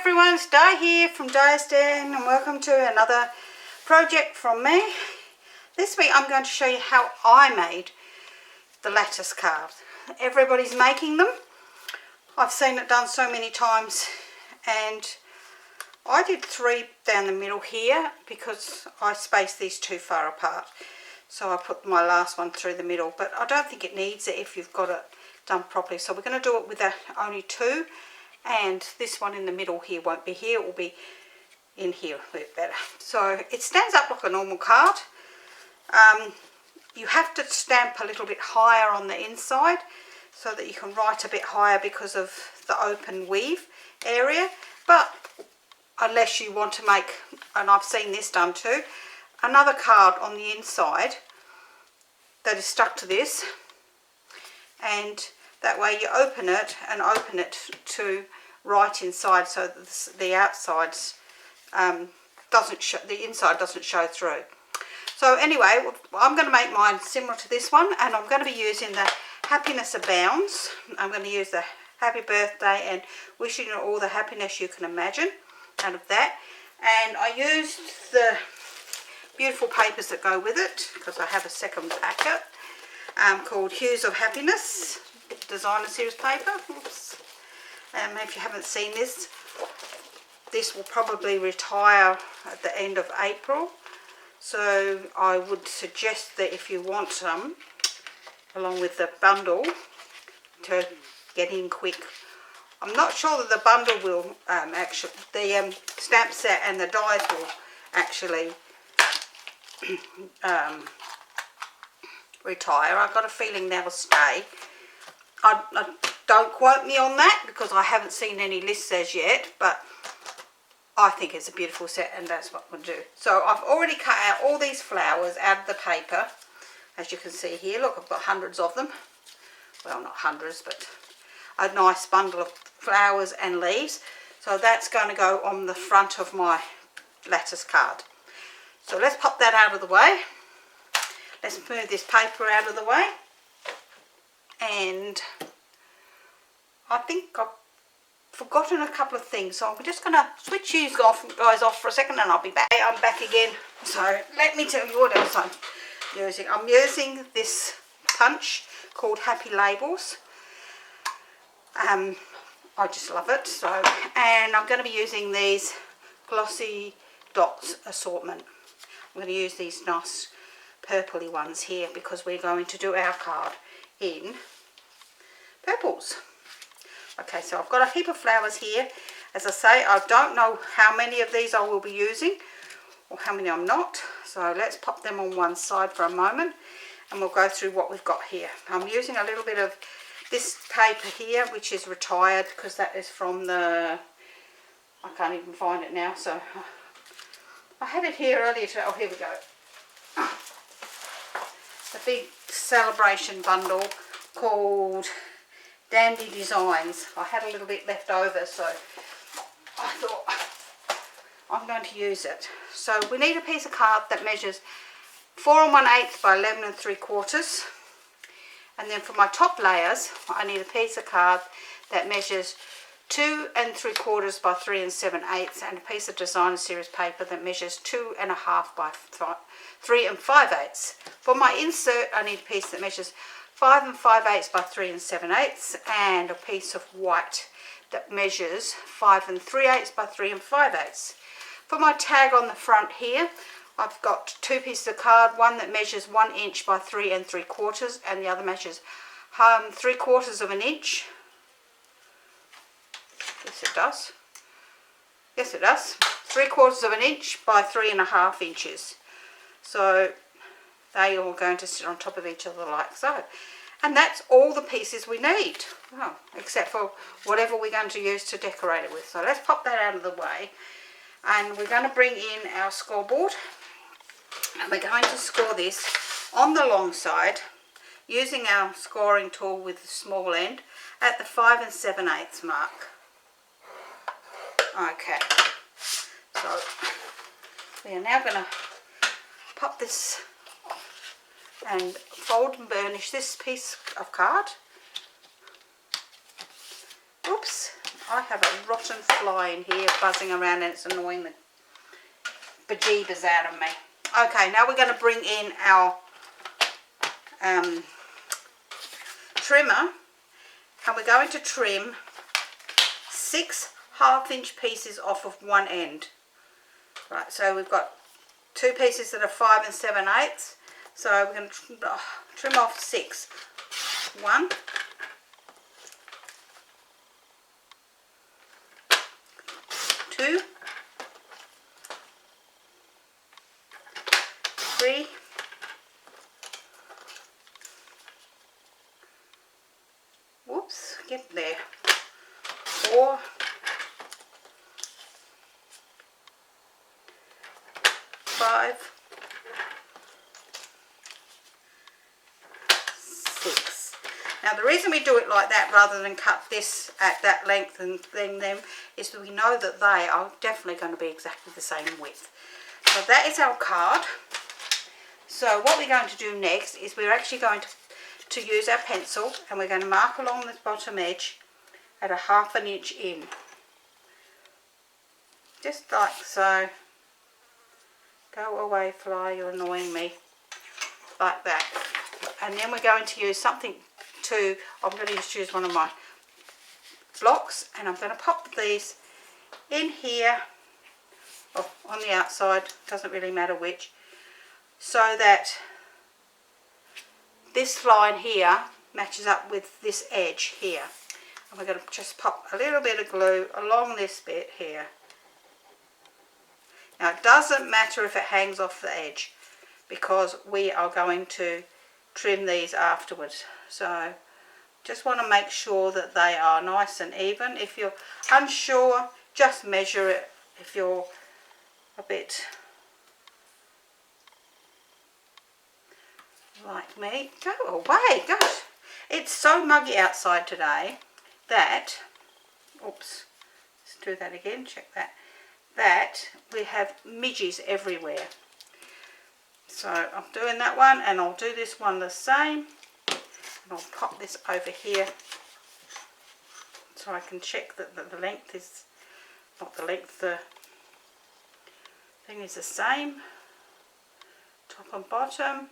everyone, it's Di here from Di's Den and welcome to another project from me. This week I'm going to show you how I made the lattice card. Everybody's making them. I've seen it done so many times and I did 3 down the middle here because I spaced these too far apart. So I put my last one through the middle, but I don't think it needs it if you've got it done properly. So we're going to do it with only 2. And this one in the middle here won't be here, it will be in here a bit better. So it stands up like a normal card. You have to stamp a little bit higher on the inside so that you can write a bit higher because of the open weave area. But unless you want to make, and I've seen this done too, another card on the inside that is stuck to this, and that way you open it and open it to right inside so that the outsides doesn't show, the inside doesn't show through. So anyway, I'm going to make mine similar to this one, and I'm going to be using the Happiness Abounds. I'm going to use the Happy Birthday and wishing you all the happiness you can imagine out of that. And I used the beautiful papers that go with it because I have a second packet called Hues of Happiness. Designer series paper. Oops. If you haven't seen this will probably retire at the end of April, so I would suggest that if you want some along with the bundle to get in quick. I'm not sure that the bundle will actually, the stamp set and the dies will actually retire. I've got a feeling they'll stay. Don't quote me on that because I haven't seen any lists as yet, but I think it's a beautiful set and that's what we'll do. So I've already cut out all these flowers out of the paper, as you can see here. Look, I've got hundreds of them. Well, not hundreds, but a nice bundle of flowers and leaves. So that's going to go on the front of my lattice card. So let's pop that out of the way. Let's move this paper out of the way. And I think I've forgotten a couple of things, so I'm just going to switch you guys off for a second and I'll be back. I'm back again. So let me tell you what else I'm using. I'm using this punch called Happy Labels. I just love it. So, and I'm going to be using these glossy dots assortment. I'm going to use these nice purpley ones here because we're going to do our card in purples. Okay, so I've got a heap of flowers here. As I say, I don't know how many of these I will be using or how many I'm not. So let's pop them on one side for a moment and we'll go through what we've got here. I'm using a little bit of this paper here, which is retired because that is from the, I can't even find it now. So I had it here earlier today. Oh, here we go. The big celebration bundle called Dandy Designs. I had a little bit left over, so I thought I'm going to use it. So we need a piece of card that measures 4 1/8 by 11 3/4, and then for my top layers I need a piece of card that measures 2 3/4 by 3 7/8, and a piece of designer series paper that measures 2 1/2 by 3 5/8. For my insert I need a piece that measures 5 5/8 by 3 7/8, and a piece of white that measures 5 3/8 by 3 5/8. For my tag on the front here, I've got 2 pieces of card, one that measures 1 inch by 3 3/4, and the other measures 3/4 of an inch. Yes, it does. Yes, it does. 3/4 of an inch by 3 1/2 inches. So they are all going to sit on top of each other like so. And that's all the pieces we need. Oh, except for whatever we're going to use to decorate it with. So let's pop that out of the way. And we're going to bring in our scoreboard. And we're going to score this on the long side using our scoring tool with the small end at the 5 7/8 mark. Okay. So we are now going to pop this and fold and burnish this piece of card. Oops, I have a rotten fly in here buzzing around and it's annoying the bejeebers out of me. Okay, now we're going to bring in our trimmer, and we're going to trim 6 1/2-inch pieces off of one end. Right, so we've got 2 pieces that are 5 7/8. So we're going to trim off 6. 1, 2, 3, 4, 5, 6. Now the reason we do it like that rather than cut this at that length and then them is that we know that they are definitely going to be exactly the same width. So that is our card. So what we're going to do next is we're actually going to use our pencil, and we're going to mark along the bottom edge at a 1/2 inch in. Just like so. Go away, fly, you're annoying me. Like that. And then we're going to use something I'm going to just use one of my blocks, and I'm going to pop these in here, or on the outside, doesn't really matter which, so that this line here matches up with this edge here. And we're going to just pop a little bit of glue along this bit here. Now it doesn't matter if it hangs off the edge, because we are going to trim these afterwards. So just want to make sure that they are nice and even. If you're unsure, just measure it. If you're a bit like me, go away. Gosh, it's so muggy outside today that, oops, let's do that again, check that, we have midges everywhere. So I'm doing that one, and I'll do this one the same, and I'll pop this over here so I can check that the length is, not the length, the thing is the same, top and bottom.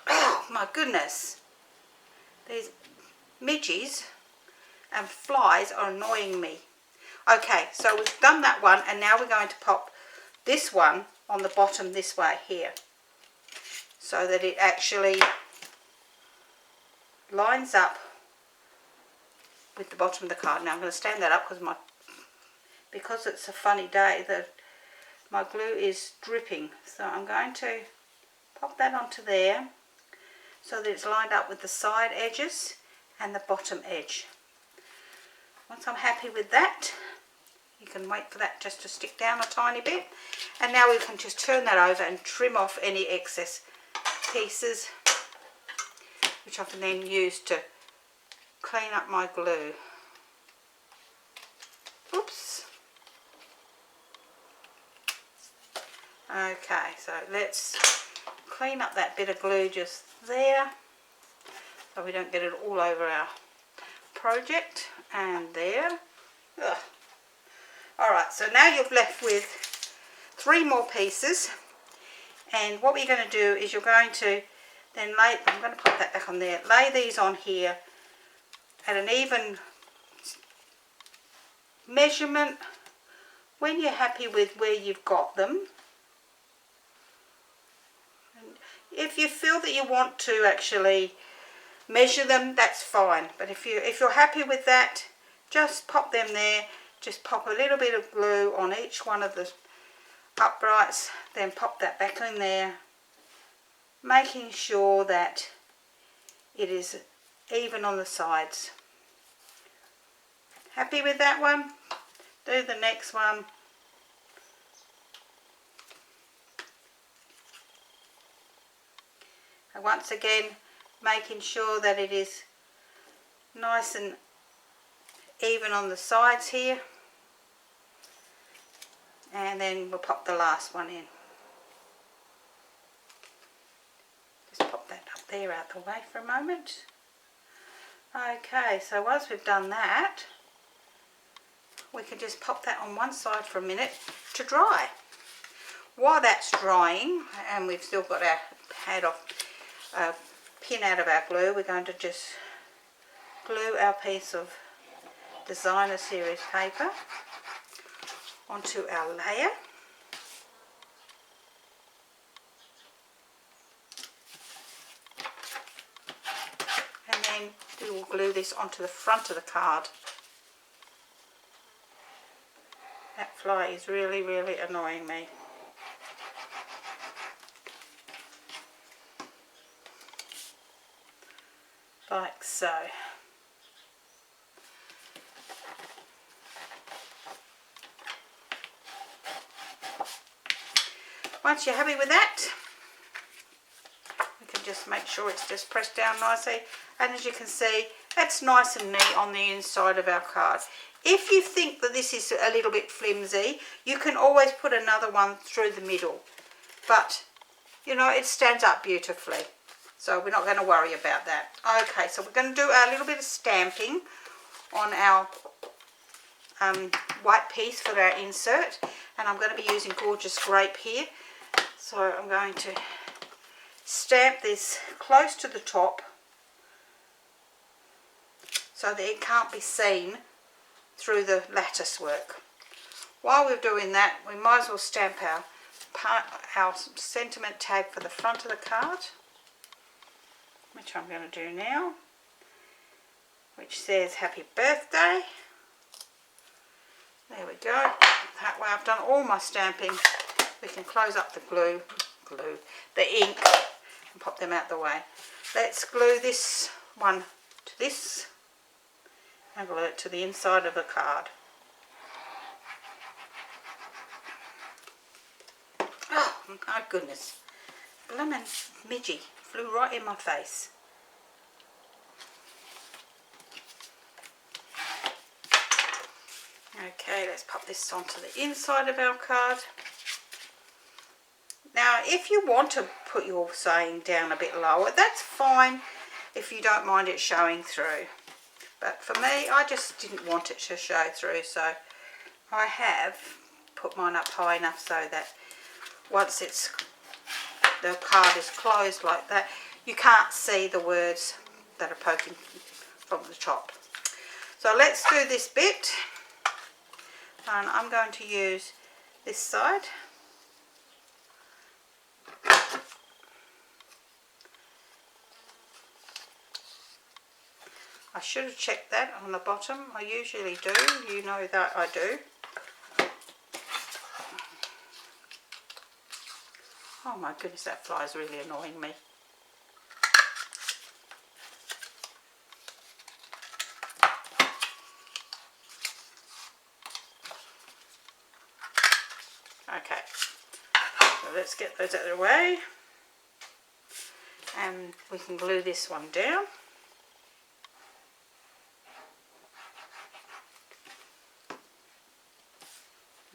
Oh my goodness, these midges and flies are annoying me. Okay, so we've done that one, and now we're going to pop this one on the bottom this way here, so that it actually lines up with the bottom of the card. Now I'm going to stand that up because it's a funny day, that my glue is dripping. So I'm going to pop that onto there so that it's lined up with the side edges and the bottom edge. Once I'm happy with that, you can wait for that just to stick down a tiny bit, and now we can just turn that over and trim off any excess pieces, which I can then use to clean up my glue. Oops. Okay, so let's clean up that bit of glue just there so we don't get it all over our project. And there. Ugh. Alright, so now you're left with 3 more pieces, and what we're going to do is you're going to then lay, I'm going to put that back on there, lay these on here at an even measurement when you're happy with where you've got them. And if you feel that you want to actually measure them, that's fine, but if you're happy with that, just pop them there. Just pop a little bit of glue on each one of the uprights, then pop that back in there, making sure that it is even on the sides. Happy with that one? Do the next one. And once again, making sure that it is nice and even on the sides here, and then we'll pop the last one in. Just pop that up there out the way for a moment. Okay, so once we've done that, we can just pop that on one side for a minute to dry. While that's drying, and we've still got our pin out of our glue, we're going to just glue our piece of designer series paper onto our layer. And then we will glue this onto the front of the card. That fly is really, really annoying me. Like so. Once you're happy with that, we can just make sure it's just pressed down nicely, and as you can see, it's nice and neat on the inside of our card. If you think that this is a little bit flimsy, you can always put another one through the middle, but you know, it stands up beautifully, so we're not going to worry about that. Okay, so we're going to do a little bit of stamping on our white piece for our insert, and I'm going to be using Gorgeous Grape here. So I'm going to stamp this close to the top so that it can't be seen through the lattice work. While we're doing that, we might as well stamp our sentiment tag for the front of the card, which I'm going to do now, which says happy birthday. There we go. That way I've done all my stamping. We can close up the the ink, and pop them out the way. Let's glue this one to this and glue it to the inside of the card. Oh my goodness, bloomin' midgie flew right in my face. Okay, let's pop this onto the inside of our card. Now, if you want to put your saying down a bit lower, that's fine if you don't mind it showing through. But for me, I just didn't want it to show through, so I have put mine up high enough so that once the card is closed like that, you can't see the words that are poking from the top. So let's do this bit, and I'm going to use this side. I should have checked that on the bottom. I usually do. You know that I do. Oh my goodness, that fly is really annoying me. Okay, so let's get those out of the way. And we can glue this one down.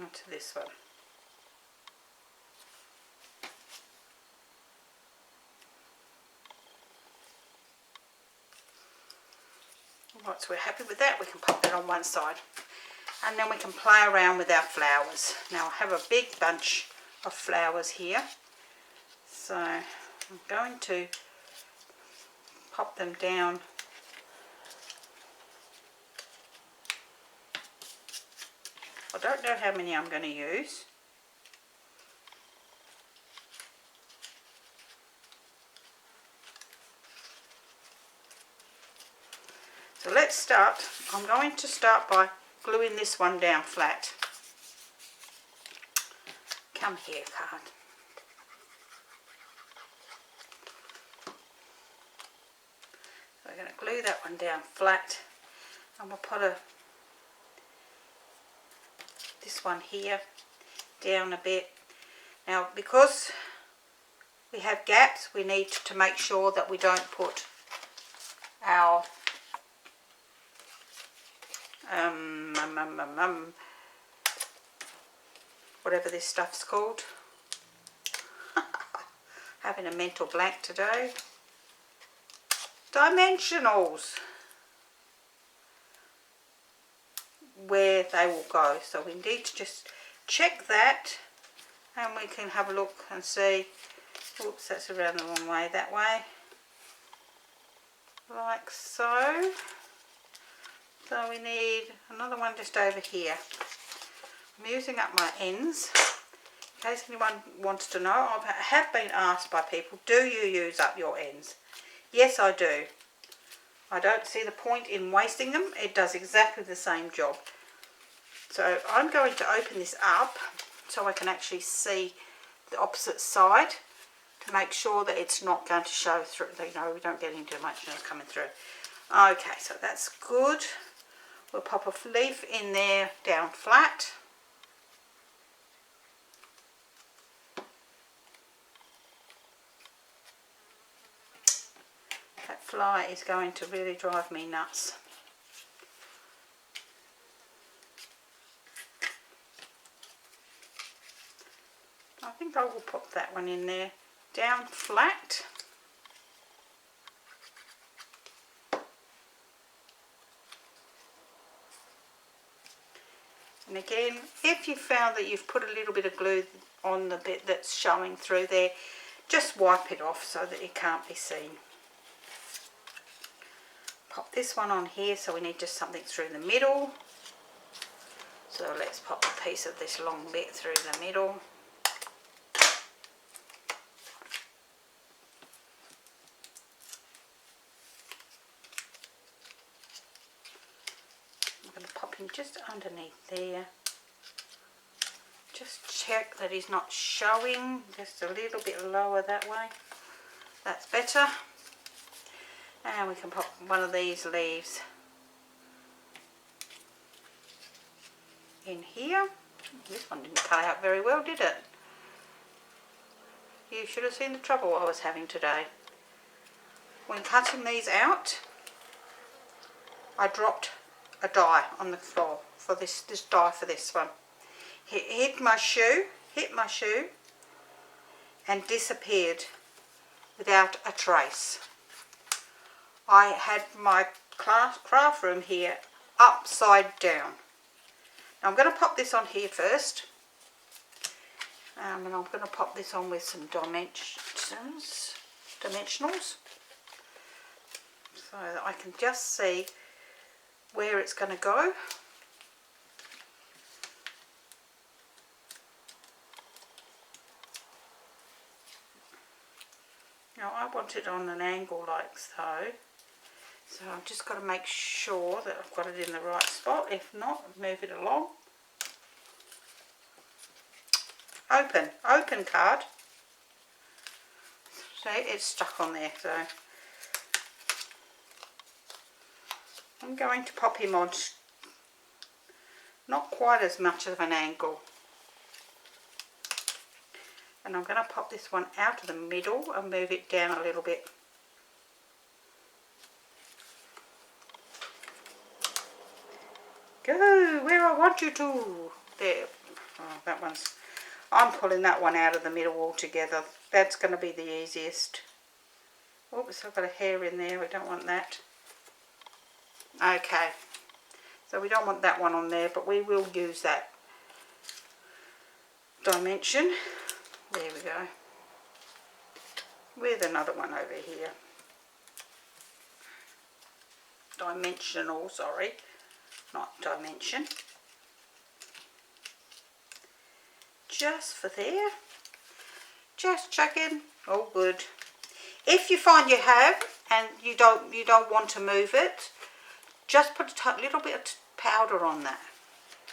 Onto this one. Once we're happy with that, we can pop that on one side, and then we can play around with our flowers. Now I have a big bunch of flowers here, so I'm going to pop them down I don't know how many I'm going to use. So let's start. I'm going to start by gluing this one down flat. Come here, card. So we're going to glue that one down flat, and we'll put this one here down a bit. Now, because we have gaps, we need to make sure that we don't put our whatever this stuff's called. Having a mental blank today. Dimensionals. where they will go. So we need to just check that, and we can have a look and see. Oops, that's around the wrong way, that way. Like so. So we need another one just over here. I'm using up my ends. In case anyone wants to know, I have been asked by people, do you use up your ends? Yes, I do. I don't see the point in wasting them. It does exactly the same job. So I'm going to open this up so I can actually see the opposite side to make sure that it's not going to show through. You know, we don't get any dimensions coming through. Okay, so that's good. We'll pop a leaf in there down flat. That fly is going to really drive me nuts. I think I will pop that one in there down flat. And again, if you found that you've put a little bit of glue on the bit that's showing through there, just wipe it off so that it can't be seen. Pop this one on here, so we need just something through the middle. So let's pop a piece of this long bit through the middle. I'm going to pop him just underneath there. Just check that he's not showing, just a little bit lower that way. That's better. And we can pop one of these leaves in here. This one didn't cut out very well, did it? You should have seen the trouble I was having today. When cutting these out, I dropped a die on the floor for this die for this one. Hit my shoe, and disappeared without a trace. I had my craft room here upside down. Now I'm going to pop this on here first. And I'm going to pop this on with some dimensionals. So that I can just see where it's going to go. Now I want it on an angle like so. So I've just got to make sure that I've got it in the right spot. If not, move it along. Open card. See, it's stuck on there. So I'm going to pop him on not quite as much of an angle. And I'm going to pop this one out of the middle and move it down a little bit. Go where I want you to. There. Oh, that one's... I'm pulling that one out of the middle altogether. That's going to be the easiest. Oops, I've got a hair in there. We don't want that. Okay. So we don't want that one on there, but we will use that dimension. There we go. With another one over here. Dimensional, sorry. Not dimension. Just for there. Just checking. All good. If you find you have and you don't want to move it, just put a little bit of powder on that,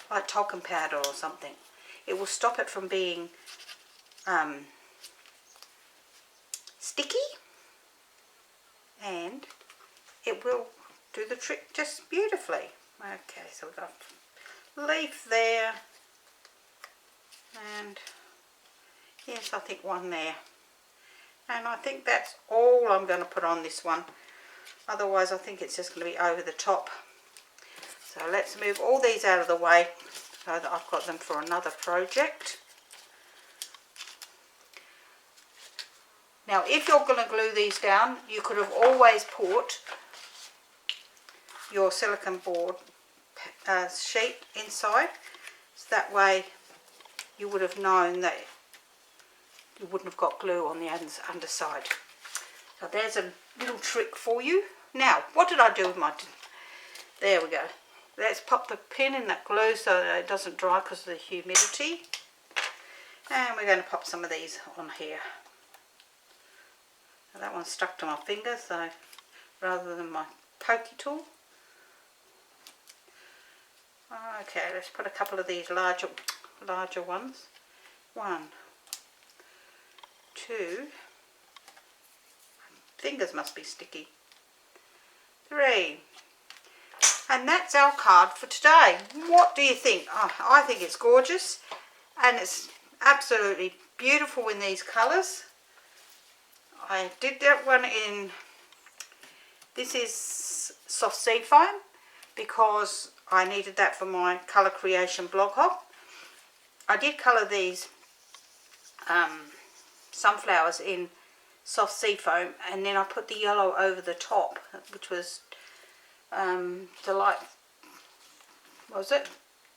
like talcum powder or something. It will stop it from being sticky, and it will do the trick just beautifully. Okay, so we've got a leaf there, and yes, I think one there, and I think that's all I'm going to put on this one. Otherwise I think it's just going to be over the top. So let's move all these out of the way so that I've got them for another project. Now if you're going to glue these down, you could have always put your silicone board sheet inside, so that way you would have known that you wouldn't have got glue on the underside. So there's a little trick for you. Now, what did I do with my... There we go. Let's pop the pin in that glue so that it doesn't dry because of the humidity. And we're going to pop some of these on here. Now that one's stuck to my finger, so rather than my pokey tool. Okay, let's put a couple of these larger ones. 1, 2. Fingers must be sticky. 3. And that's our card for today. What do you think? Oh, I think it's gorgeous, and it's absolutely beautiful in these colours. I did that one in, this is soft sea foam, because I needed that for my colour creation blog hop. I did colour these sunflowers in soft sea foam, and then I put the yellow over the top, which was Delight, what was it?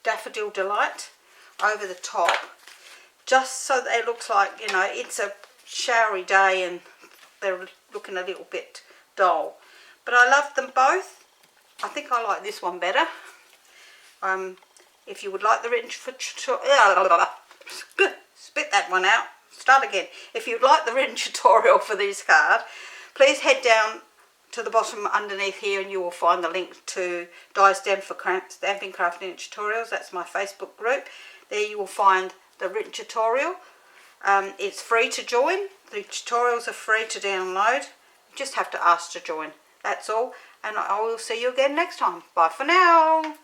Daffodil Delight over the top, just so that it looks like, you know, it's a showery day and they're looking a little bit dull. But I love them both. I think I like this one better. If you would like the written spit that one out. Start again. If you'd like the written tutorial for this card, please head down to the bottom underneath here and you will find the link to Die Stamping Crafting Tutorials. That's my Facebook group. There you will find the written tutorial. It's free to join. The tutorials are free to download. You just have to ask to join. That's all. And I will see you again next time. Bye for now.